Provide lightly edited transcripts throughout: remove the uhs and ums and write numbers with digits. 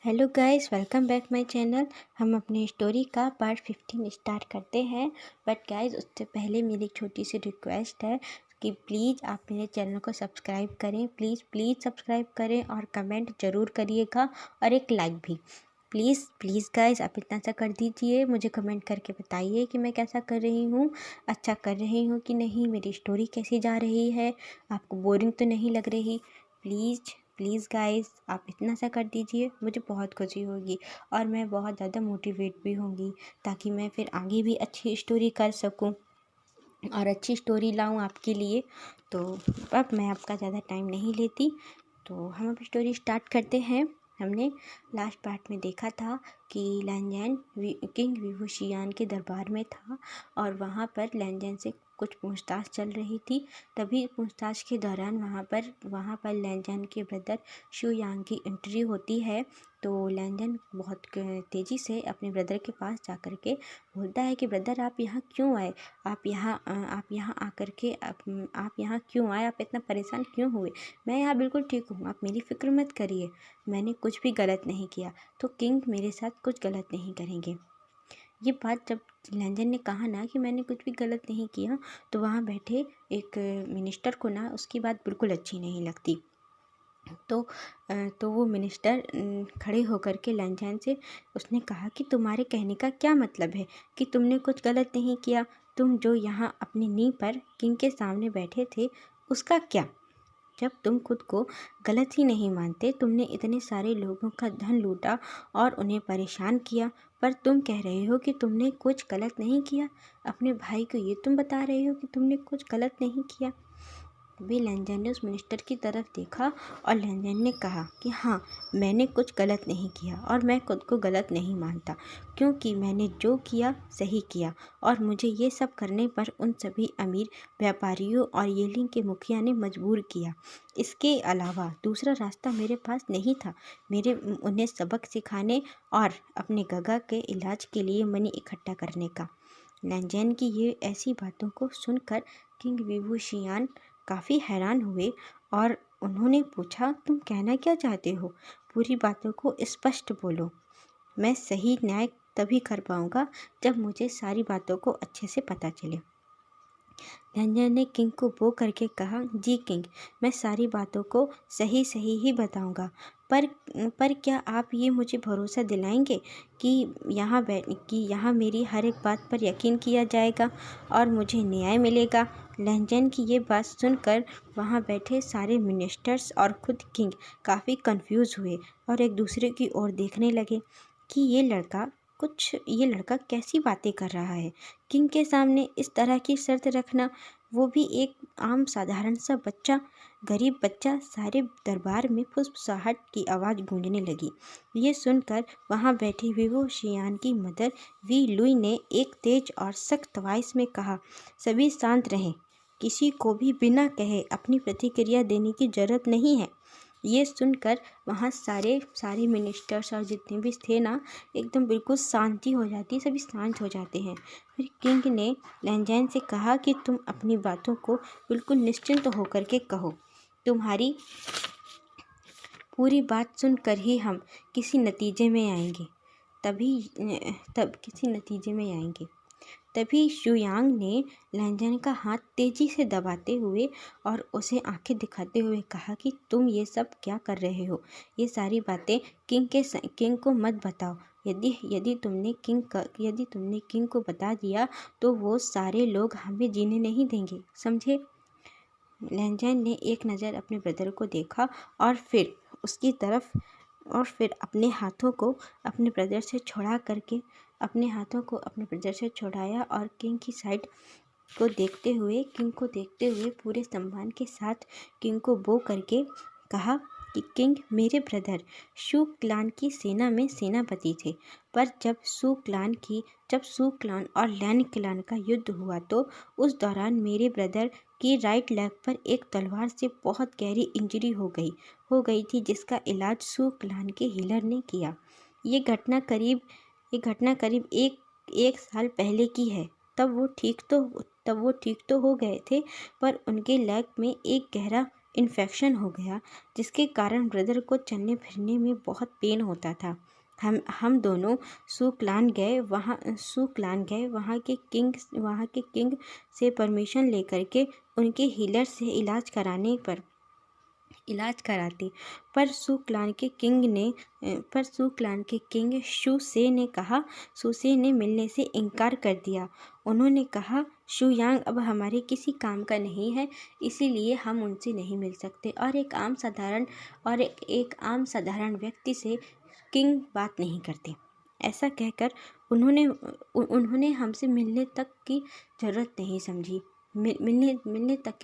Hello guys, welcome back my channel. हम अपनी story का पार्ट 15 स्टार्ट करते हैं। बट गाइस, उससे पहले मेरी एक छोटी सी रिक्वेस्ट है कि प्लीज़ आप मेरे चैनल को सब्सक्राइब करें। प्लीज़ सब्सक्राइब करें और कमेंट ज़रूर करिएगा और एक लाइक भी। प्लीज़ गाइस, आप इतना सा कर दीजिए। मुझे कमेंट करके बताइए कि मैं कैसा कर रही हूँ, अच्छा कर रही हूँ कि नहीं, मेरी स्टोरी कैसी जा रही है, आपको बोरिंग तो नहीं लग रही। प्लीज़ गाइस, आप इतना सा कर दीजिए, मुझे बहुत खुशी होगी और मैं बहुत ज़्यादा मोटिवेट भी होंगी, ताकि मैं फिर आगे भी अच्छी स्टोरी कर सकूं और अच्छी स्टोरी लाऊं आपके लिए। तो अब मैं आपका ज़्यादा टाइम नहीं लेती, तो हम अब स्टोरी स्टार्ट करते हैं। हमने लास्ट पार्ट में देखा था कि लैंजैन किंग विभूषियान के दरबार में था और वहाँ पर लैंजैन से कुछ पूछताछ चल रही थी। तभी पूछताछ के दौरान वहाँ पर लैंजैन के ब्रदर शू यांग की एंट्री होती है। तो लैंजैन बहुत तेज़ी से अपने ब्रदर के पास जाकर के बोलता है कि ब्रदर, आप यहाँ क्यों आए? आप यहाँ आकर के आप यहाँ क्यों आए? आप इतना परेशान क्यों हुए? मैं यहाँ बिल्कुल ठीक हूँ, आप मेरी फ़िक्र मत करिए। मैंने कुछ भी गलत नहीं किया, तो किंग मेरे साथ कुछ गलत नहीं करेंगे। ये बात जब लैंजन ने कहा ना कि मैंने कुछ भी गलत नहीं किया, तो वहाँ बैठे एक मिनिस्टर को ना उसकी बात बिल्कुल अच्छी नहीं लगती। तो वो मिनिस्टर खड़े होकर के लैंजैन से उसने कहा कि तुम्हारे कहने का क्या मतलब है कि तुमने कुछ गलत नहीं किया? तुम जो यहाँ अपनी नींव पर किंग के सामने बैठे थे, उसका क्या? जब तुम खुद को गलत ही नहीं मानते, तुमने इतने सारे लोगों का धन लूटा और उन्हें परेशान किया, पर तुम कह रहे हो कि तुमने कुछ गलत नहीं किया। अपने भाई को ये तुम बता रहे हो कि तुमने कुछ गलत नहीं किया। तभी लैंजैन ने उस मिनिस्टर की तरफ देखा और लैंजैन ने कहा कि हाँ, मैंने कुछ गलत नहीं किया और मैं खुद को गलत नहीं मानता, क्योंकि मैंने जो किया सही किया और मुझे ये सब करने पर उन सभी अमीर व्यापारियों और येलिंग के मुखिया ने मजबूर किया। इसके अलावा दूसरा रास्ता मेरे पास नहीं था। मेरे उन्हें सबक सिखाने और अपने गगा के इलाज के लिए मनी इकट्ठा करने का। लैंजैन की ये ऐसी बातों को सुनकर किंग विभूषियान काफ़ी हैरान हुए और उन्होंने पूछा, तुम कहना क्या चाहते हो? पूरी बातों को स्पष्ट बोलो। मैं सही न्याय तभी कर पाऊँगा जब मुझे सारी बातों को अच्छे से पता चले। लैंजर ने किंग को बो करके कहा, जी किंग, मैं सारी बातों को सही ही बताऊंगा, पर क्या आप ये मुझे भरोसा दिलाएंगे कि यहाँ मेरी हर एक बात पर यकीन किया जाएगा और मुझे न्याय मिलेगा? लैंजन की ये बात सुनकर वहाँ बैठे सारे मिनिस्टर्स और खुद किंग काफ़ी कंफ्यूज हुए और एक दूसरे की ओर देखने लगे कि ये लड़का कैसी बातें कर रहा है। किंग के सामने इस तरह की शर्त रखना, वो भी एक आम साधारण सा बच्चा, गरीब बच्चा। सारे दरबार में फुसफुसाहट की आवाज़ गूंजने लगी। ये सुनकर वहाँ बैठी विभूषियान की मदर वी लुई ने एक तेज और सख्त वॉइस में कहा, सभी शांत रहें, किसी को भी बिना कहे अपनी प्रतिक्रिया देने की जरूरत नहीं है। ये सुनकर वहाँ सारे मिनिस्टर्स और जितने भी थे ना, एकदम बिल्कुल शांति हो जाती, सभी शांत हो जाते हैं। फिर किंग ने लैंजैन से कहा कि तुम अपनी बातों को बिल्कुल निश्चिंत होकर के कहो। तुम्हारी पूरी बात सुनकर ही हम किसी नतीजे में आएंगे। किसी नतीजे में आएंगे। तभी शुयांग ने लैंजन का हाथ तेजी से दबाते हुए और उसे आंखें दिखाते हुए कहा कि तुम ये सब क्या कर रहे हो? ये सारी बातें किंग को मत बताओ। यदि तुमने किंग को बता दिया तो वो सारे लोग हमें जीने नहीं देंगे, समझे? लैंजन ने एक नज़र अपने ब्रदर को देखा और फिर अपने हाथों को अपने ब्रदर से छुड़ाया और किंग को देखते हुए पूरे सम्मान के साथ किंग को बो करके कहा कि किंग, मेरे ब्रदर शू क्लान की सेना में सेनापति थे, पर जब शू क्लान और लैन क्लान का युद्ध हुआ तो उस दौरान मेरे ब्रदर की राइट लेग पर एक तलवार से बहुत गहरी इंजरी हो गई थी, जिसका इलाज शू क्लान के हीलर ने किया। ये घटना करीब एक साल पहले की है। तब वो ठीक तो हो गए थे, पर उनके लेग में एक गहरा इन्फेक्शन हो गया, जिसके कारण ब्रदर को चलने फिरने में बहुत पेन होता था। हम दोनों सुकलान गए। वहाँ के किंग से परमिशन लेकर के उनके हीलर से इलाज कराती। पर सुक्लान के किंग सुसे ने मिलने से इनकार कर दिया। उन्होंने कहा, शुयांग अब हमारे किसी काम का नहीं है, इसीलिए हम उनसे नहीं मिल सकते और एक आम साधारण व्यक्ति से किंग बात नहीं करते। ऐसा कहकर उन्होंने हमसे मिलने तक की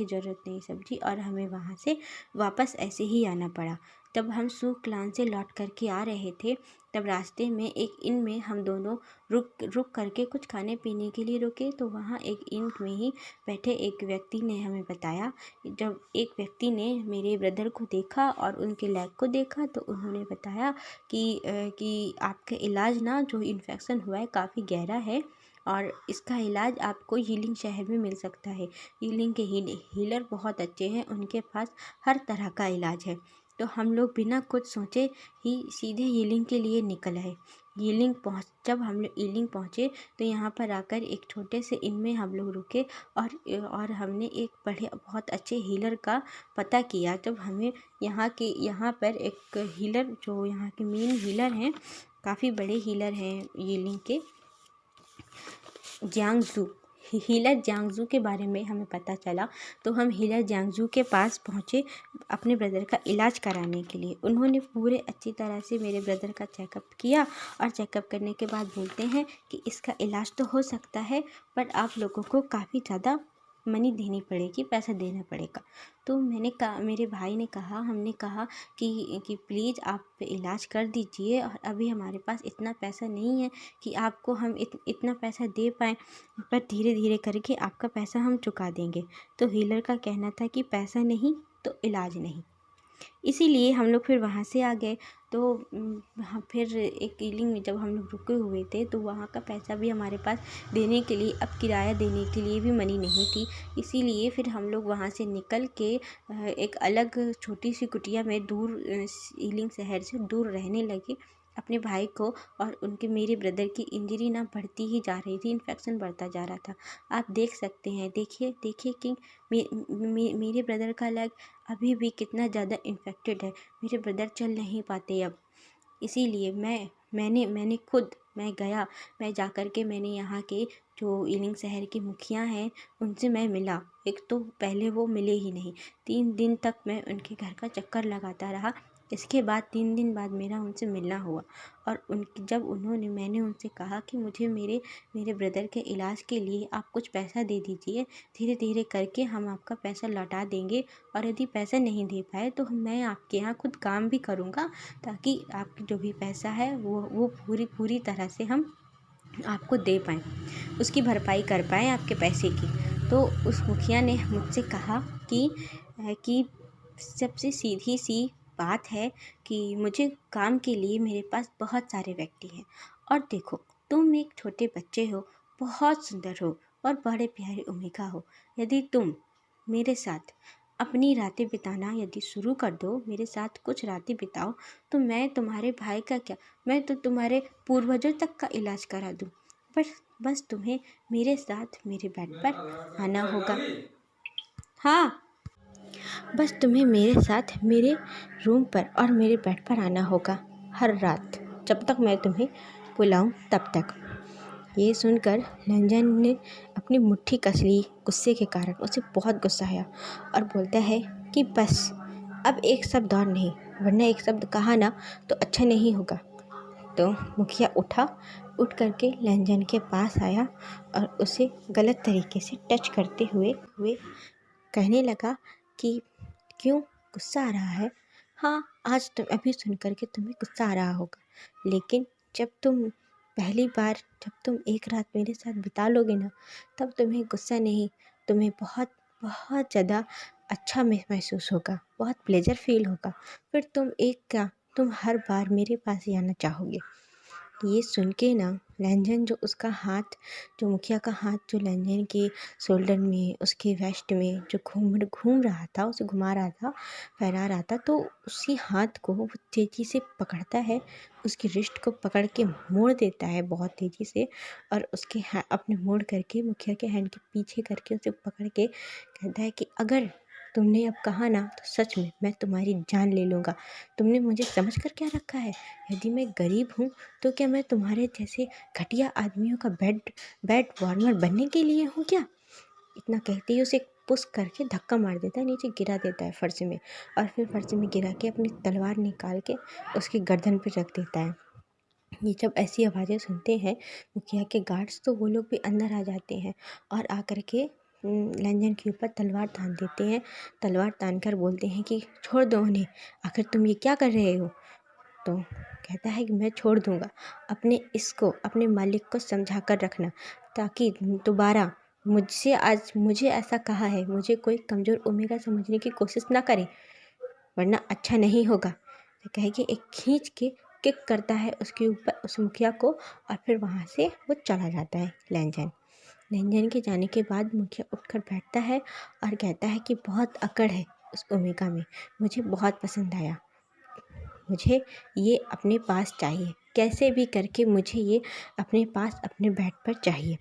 ज़रूरत नहीं समझी और हमें वहाँ से वापस ऐसे ही आना पड़ा। तब हम सुक्लान से लौट करके आ रहे थे, तब रास्ते में एक इन में हम दोनों रुक करके कुछ खाने पीने के लिए रुके। तो वहाँ एक इन में ही बैठे एक व्यक्ति ने हमें बताया, जब एक व्यक्ति ने मेरे ब्रदर को देखा और उनके लेग को देखा तो उन्होंने बताया कि आपका इलाज ना, जो इन्फेक्शन हुआ है, काफ़ी गहरा है और इसका इलाज आपको यीलिंग शहर में मिल सकता है। यीलिंग के हीलर बहुत अच्छे हैं, उनके पास हर तरह का इलाज है। तो हम लोग बिना कुछ सोचे ही सीधे यीलिंग के लिए निकल आए। जब हम लोग यीलिंग पहुँचे तो यहाँ पर आकर एक छोटे से इन में हम लोग रुके और हमने एक बहुत अच्छे हीलर का पता किया। जब हमें यहाँ पर एक हीलर, जो यहाँ के मेन हीलर हैं, काफ़ी बड़े हीलर हैं यीलिंग के, हीलर जियांगजू के बारे में हमें पता चला। तो हम हीलर जियांगजू के पास पहुँचे अपने ब्रदर का इलाज कराने के लिए। उन्होंने पूरे अच्छी तरह से मेरे ब्रदर का चेकअप किया और चेकअप करने के बाद बोलते हैं कि इसका इलाज तो हो सकता है, पर आप लोगों को काफ़ी ज़्यादा मनी देनी पड़ेगी, पैसा देना पड़ेगा। तो मेरे भाई ने कहा, हमने कहा कि प्लीज़ आप इलाज कर दीजिए और अभी हमारे पास इतना पैसा नहीं है कि आपको हम इतना पैसा दे पाएँ, पर धीरे धीरे करके आपका पैसा हम चुका देंगे। तो हीलर का कहना था कि पैसा नहीं तो इलाज नहीं। इसीलिए हम लोग फिर वहाँ से आ गए। तो फिर एक यीलिंग में जब हम लोग रुके हुए थे तो वहाँ का पैसा भी हमारे पास देने के लिए, अब किराया देने के लिए भी मनी नहीं थी। इसीलिए फिर हम लोग वहाँ से निकल के एक अलग छोटी सी कुटिया में दूर, यीलिंग शहर से दूर रहने लगे अपने भाई को। और मेरे ब्रदर की इंजरी ना बढ़ती ही जा रही थी, इन्फेक्शन बढ़ता जा रहा था। आप देख सकते हैं, देखिए कि मेरे ब्रदर का लेग अभी भी कितना ज़्यादा इन्फेक्टेड है। मेरे ब्रदर चल नहीं पाते अब। इसीलिए मैं जा कर के मैंने यहाँ के जो यीलिंग शहर के मुखिया हैं उनसे मैं मिला। एक तो पहले वो मिले ही नहीं, 3 दिन तक मैं उनके घर का चक्कर लगाता रहा। इसके बाद 3 दिन बाद मेरा उनसे मिलना हुआ और मैंने उनसे कहा कि मुझे मेरे ब्रदर के इलाज के लिए आप कुछ पैसा दे दीजिए, धीरे धीरे करके हम आपका पैसा लौटा देंगे और यदि पैसा नहीं दे पाए तो मैं आपके यहाँ खुद काम भी करूँगा, ताकि आपकी जो भी पैसा है वो पूरी तरह से हम आपको दे पाएँ, उसकी भरपाई कर पाएँ आपके पैसे की। तो उस मुखिया ने मुझसे कहा कि सबसे सीधी सी बात है कि मुझे काम के लिए मेरे पास बहुत सारे व्यक्ति हैं, और देखो तुम एक छोटे बच्चे हो, बहुत सुंदर हो और बड़े प्यारे उम्मीका हो। यदि तुम मेरे साथ अपनी रातें बिताना यदि शुरू कर दो, मेरे साथ कुछ रातें बिताओ, तो मैं तुम्हारे भाई का क्या, मैं तो तुम्हारे पूर्वजों तक का इलाज करा दूँ। बस तुम्हें मेरे साथ मेरे बेड पर आना होगा। हाँ, बस तुम्हें मेरे साथ मेरे रूम पर और मेरे बेड पर आना होगा हर रात, जब तक मैं तुम्हें बुलाऊं तब तक। ये सुनकर रंजन ने अपनी मुट्ठी कस ली गुस्से के कारण। उसे बहुत गुस्सा आया और बोलता है कि बस अब एक शब्द और नहीं, वरना एक शब्द कहा ना तो अच्छा नहीं होगा। तो मुखिया उठ करके रंजन के पास आया और उसे गलत तरीके से टच करते हुए कहने लगा कि क्यों गुस्सा आ रहा है? हाँ, आज अभी सुन करके तुम्हें गुस्सा आ रहा होगा, लेकिन जब तुम एक रात मेरे साथ बिता लोगे ना, तब तुम्हें गुस्सा नहीं, तुम्हें बहुत बहुत ज़्यादा अच्छा महसूस होगा, बहुत प्लेजर फील होगा। फिर तुम हर बार मेरे पास ही आना चाहोगे। ये सुन के ना लैंजन जो उसका हाथ, जो मुखिया का हाथ जो लैंजन के शोल्डर में, उसके वेस्ट में जो घूम घूम रहा था, उसे घुमा रहा था, फहरा रहा था, तो उसी हाथ को वो तेज़ी से पकड़ता है, उसकी रिस्ट को पकड़ के मोड़ देता है बहुत तेज़ी से, और उसके अपने मोड़ करके मुखिया के हैंड के पीछे करके उसे पकड़ के कहता है कि अगर तुमने अब कहा ना तो सच में मैं तुम्हारी जान ले लूँगा। तुमने मुझे समझ कर क्या रखा है? यदि मैं गरीब हूँ तो क्या मैं तुम्हारे जैसे घटिया आदमियों का बेड वार्मर बनने के लिए हूँ क्या? इतना कहते ही उसे पुश करके धक्का मार देता है, नीचे गिरा देता है फर्श में, और फिर फर्श में गिरा के अपनी तलवार निकाल के उसकी गर्दन पे रख देता है। ये जब ऐसी आवाज़ें सुनते हैं मुखिया के गार्ड्स, तो वो लोग भी अंदर आ जाते हैं और आकर के लैंजन के ऊपर तलवार तान देते हैं। तलवार तान कर बोलते हैं कि छोड़ दो उन्हें, आखिर तुम ये क्या कर रहे हो? तो कहता है कि मैं छोड़ दूँगा, अपने मालिक को समझा कर रखना, ताकि दोबारा मुझे ऐसा कहा है, मुझे कोई कमज़ोर ओमेगा समझने की कोशिश ना करे, वरना अच्छा नहीं होगा। तो कहे कि एक खींच के किक करता है उसके ऊपर, उस मुखिया को, और फिर वहाँ से वो चला जाता है लैंजन। लैंजन के जाने के बाद मुखिया उठकर बैठता है और कहता है कि बहुत अकड़ है उस ओमेगा में, मुझे बहुत पसंद आया, मुझे ये अपने पास चाहिए, कैसे भी करके मुझे ये अपने पास अपने बेड पर चाहिए,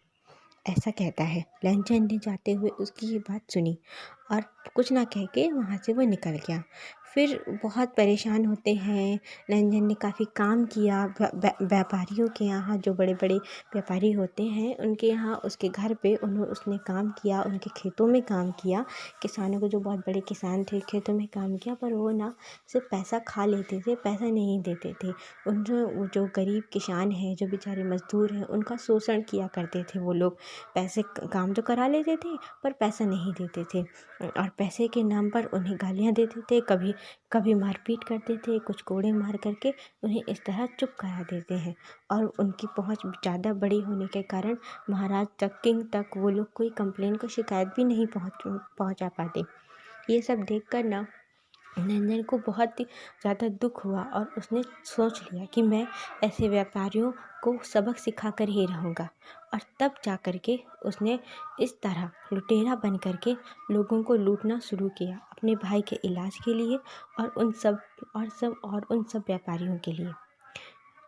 ऐसा कहता है। लैंजन ने जाते हुए उसकी ये बात सुनी और कुछ ना कह के वहाँ से वो निकल गया। फिर बहुत परेशान होते हैं। लैंजन ने काफ़ी काम किया व्यापारियों के यहाँ, जो बड़े बड़े व्यापारी होते हैं उनके यहाँ, उसके घर पे उसने काम किया, उनके खेतों में काम किया, किसानों को, जो बहुत बड़े किसान थे, खेतों में काम किया, पर वो ना सिर्फ पैसा खा लेते थे, पैसा नहीं देते थे। जो गरीब किसान हैं, जो बेचारे मज़दूर हैं, उनका शोषण किया करते थे वो लोग। पैसे काम तो करा लेते थे पर पैसा नहीं देते थे, और पैसे के नाम पर उन्हें गालियाँ देते थे, कभी कभी मारपीट करते थे, कुछ कोड़े मार करके उन्हें इस तरह चुप करा देते हैं। और उनकी पहुंच ज़्यादा बड़ी होने के कारण महाराज तक, किंग तक वो लोग कोई कंप्लेन, को शिकायत भी नहीं पहुंचा पाते। ये सब देख कर ना नंदन को बहुत ही ज़्यादा दुख हुआ, और उसने सोच लिया कि मैं ऐसे व्यापारियों को सबक सिखा कर ही रहूँगा। और तब जा कर के उसने इस तरह लुटेरा बन कर के लोगों को लूटना शुरू किया, अपने भाई के इलाज के लिए, और उन सब व्यापारियों के लिए।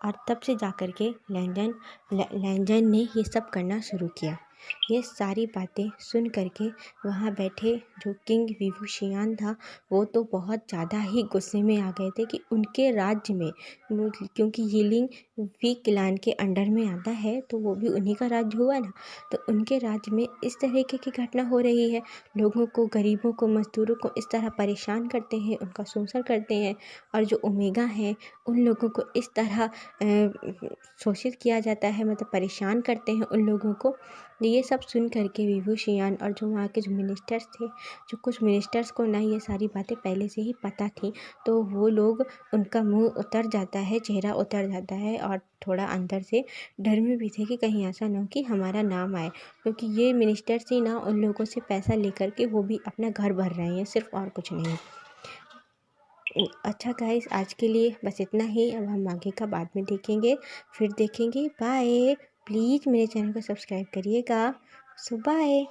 और तब से जा कर के लैंजन ने ये सब करना शुरू किया। ये सारी बातें सुन करके वहाँ बैठे जो किंग विभूषियान था, वो तो बहुत ज़्यादा ही गुस्से में आ गए थे कि उनके राज्य में, क्योंकि यिलिंग वी क्लान के अंडर में आता है, तो वो भी उन्हीं का राज्य हुआ ना, तो उनके राज्य में इस तरीके की घटना हो रही है, लोगों को, गरीबों को, मजदूरों को इस तरह परेशान करते हैं, उनका शोषण करते हैं, और जो ओमेगा है उन लोगों को इस तरह शोषित किया जाता है, मतलब परेशान करते हैं उन लोगों को। ये सब सुन करके विभूषियान और जो वहाँ के जो मिनिस्टर्स थे, जो कुछ मिनिस्टर्स को ना ये सारी बातें पहले से ही पता थी, तो वो लोग, उनका मुंह उतर जाता है, चेहरा उतर जाता है, और थोड़ा अंदर से डर में भी थे कि कहीं ऐसा ना हो कि हमारा नाम आए, क्योंकि ये मिनिस्टर्स ही ना उन लोगों से पैसा लेकर के वो भी अपना घर भर रहे हैं, सिर्फ, और कुछ नहीं। अच्छा गाइस, आज के लिए बस इतना ही। अब हम आगे का बाद में देखेंगे, फिर देखेंगे। बाय। प्लीज़ मेरे चैनल को सब्सक्राइब करिएगा। सो बाय।